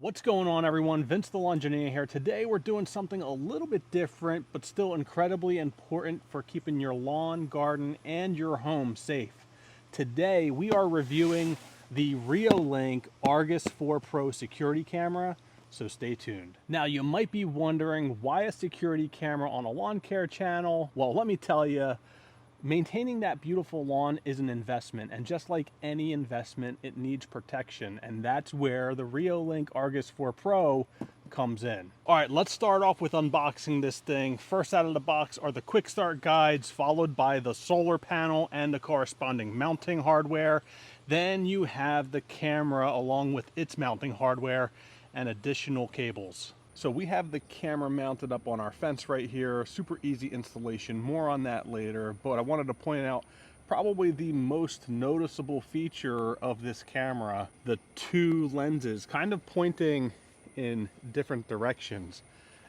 What's going on, everyone? Vince the Engineer here. Today we're doing something a little bit different, but still incredibly important for keeping your lawn, garden, and your home safe. Today we are reviewing the Reolink Argus 4 Pro security camera, so stay tuned. Now you might be wondering, why a security camera on a lawn care channel? Well, let me tell you, maintaining that beautiful lawn is an investment, and just like any investment, it needs protection, and that's where the Reolink Argus 4 Pro comes in. All right, let's start off with unboxing this thing. First out of the box are the quick start guides, followed by the solar panel and the corresponding mounting hardware. Then you have the camera along with its mounting hardware and additional cables. So we have the camera mounted up on our fence right here. Super easy installation, more on that later. But I wanted to point out probably the most noticeable feature of this camera, the two lenses kind of pointing in different directions.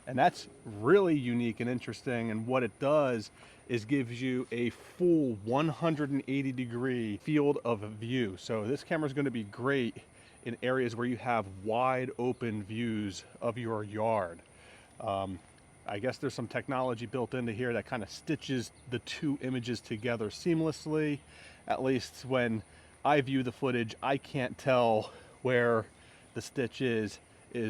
And that's really unique and interesting. And what it does is gives you a full 180-degree field of view. So this camera is going to be great in areas where you have wide open views of your yard. I guess there's some technology built into here that kind of stitches the two images together seamlessly. At least when I view the footage, I can't tell where the stitch is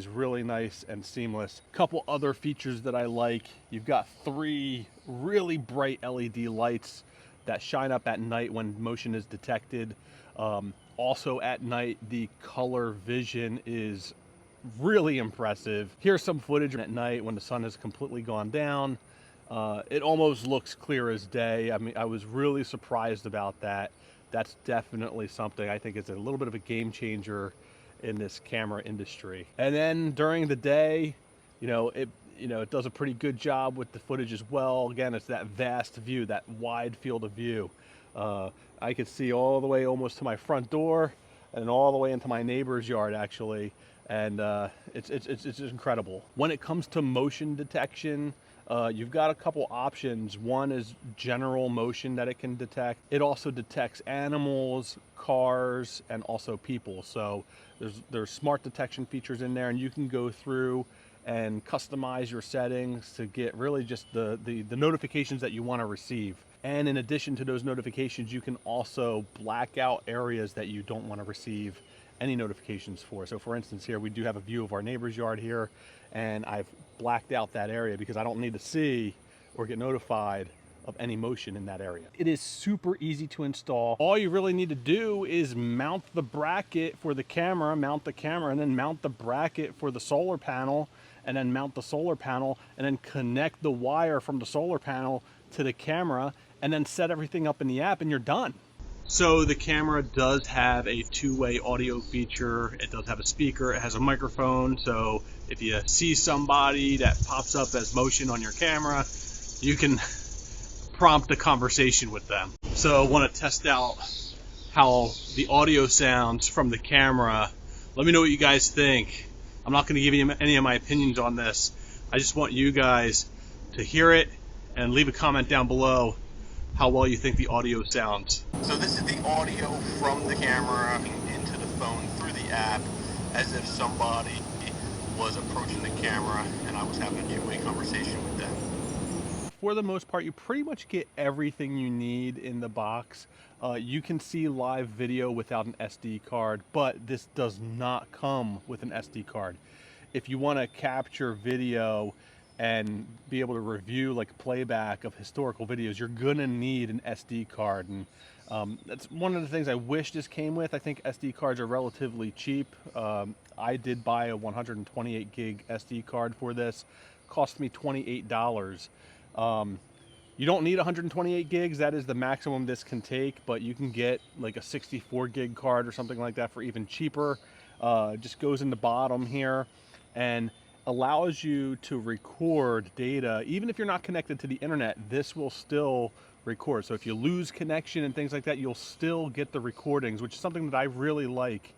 really nice and seamless. Couple other features that I like: you've got three really bright LED lights that shine up at night when motion is detected. Also at night, the color vision is really impressive. Here's some footage at night when the sun has completely gone down. It almost looks clear as day. I mean, I was really surprised about that. That's definitely something I think is a little bit of a game changer in this camera industry. And then during the day, it does a pretty good job with the footage as well. Again, it's that vast view, that wide field of view. I could see all the way almost to my front door and all the way into my neighbor's yard, actually. And it's incredible. When it comes to motion detection, you've got a couple options. One is general motion that it can detect. It also detects animals, cars, and also people. So there's smart detection features in there, and you can go through and customize your settings to get really just the notifications that you want to receive. And in addition to those notifications, you can also black out areas that you don't want to receive any notifications for. So for instance, here we do have a view of our neighbor's yard here, and I've blacked out that area because I don't need to see or get notified of any motion in that area. It is super easy to install. All you really need to do is mount the bracket for the camera, and then mount the bracket for the solar panel, and then mount the solar panel, and then connect the wire from the solar panel to the camera, and then set everything up in the app, and you're done. So the camera does have a two-way audio feature. It does have a speaker. It has a microphone. So if you see somebody that pops up as motion on your camera, you can prompt a conversation with them. So I want to test out how the audio sounds from the camera. Let me know what you guys think. I'm not going to give you any of my opinions on this. I just want you guys to hear it and leave a comment down below how well you think the audio sounds. So this is the audio from the camera into the phone through the app, as if somebody was approaching the camera and I was having a two-way conversation with them. For the most part, you pretty much get everything you need in the box. You can see live video without an SD card, but this does not come with an SD card. If you want to capture video and be able to review like playback of historical videos, you're gonna need an SD card, and that's one of the things I wish this came with. I think SD cards are relatively cheap. I did buy a 128 gig SD card for this. Cost me $28. You don't need 128 gigs. That is the maximum this can take, but you can get like a 64 gig card or something like that for even cheaper. Just goes in the bottom here and allows you to record data. Even if you're not connected to the internet, this will still record. So if you lose connection and things like that, you'll still get the recordings, which is something that I really like.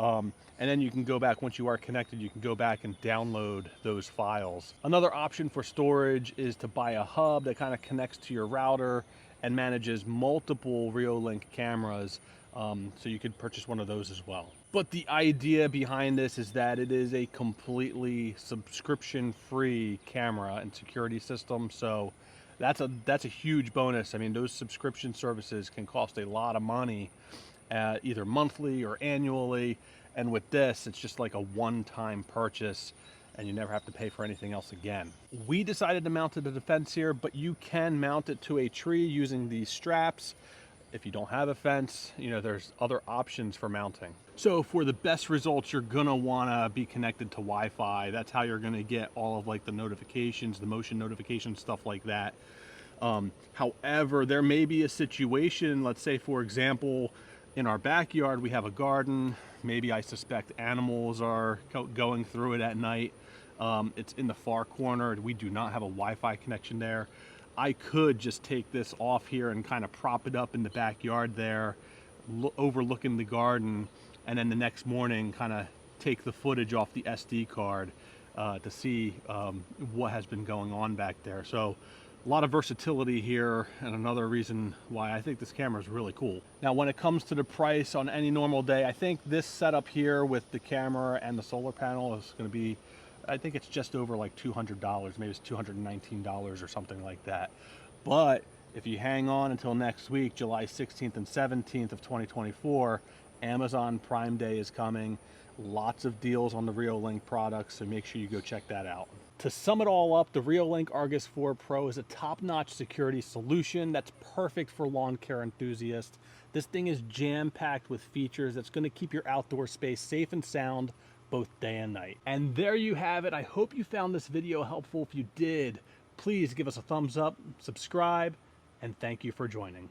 And then you can go back, once you are connected, you can go back and download those files. Another option for storage is to buy a hub that kind of connects to your router and manages multiple Reolink cameras. So you could purchase one of those as well. But the idea behind this is that it is a completely subscription-free camera and security system. So that's a huge bonus. I mean, those subscription services can cost a lot of money, either monthly or annually. And with this, it's just like a one-time purchase, and you never have to pay for anything else again. We decided to mount it to the fence here, but you can mount it to a tree using these straps. If you don't have a fence, you know, there's other options for mounting. So for the best results, you're gonna wanna be connected to Wi-Fi. That's how you're gonna get all of like the notifications, the motion notifications, stuff like that. However, there may be a situation, let's say for example, in our backyard, we have a garden. Maybe I suspect animals are going through it at night. It's in the far corner. We do not have a Wi-Fi connection there. I could just take this off here and kind of prop it up in the backyard there, overlooking the garden, and then the next morning kind of take the footage off the SD card to see what has been going on back there. So a lot of versatility here, and another reason why I think this camera is really cool. Now, when it comes to the price on any normal day, I think this setup here with the camera and the solar panel is going to be, I think it's just over like $200, maybe it's $219 or something like that. But if you hang on until next week, July 16th and 17th of 2024, Amazon Prime Day is coming. Lots of deals on the Reolink products, so make sure you go check that out. To sum it all up, the Reolink Argus 4 Pro is a top-notch security solution that's perfect for lawn care enthusiasts. This thing is jam-packed with features that's going to keep your outdoor space safe and sound both day and night. And there you have it. I hope you found this video helpful. If you did, please give us a thumbs up, subscribe, and thank you for joining.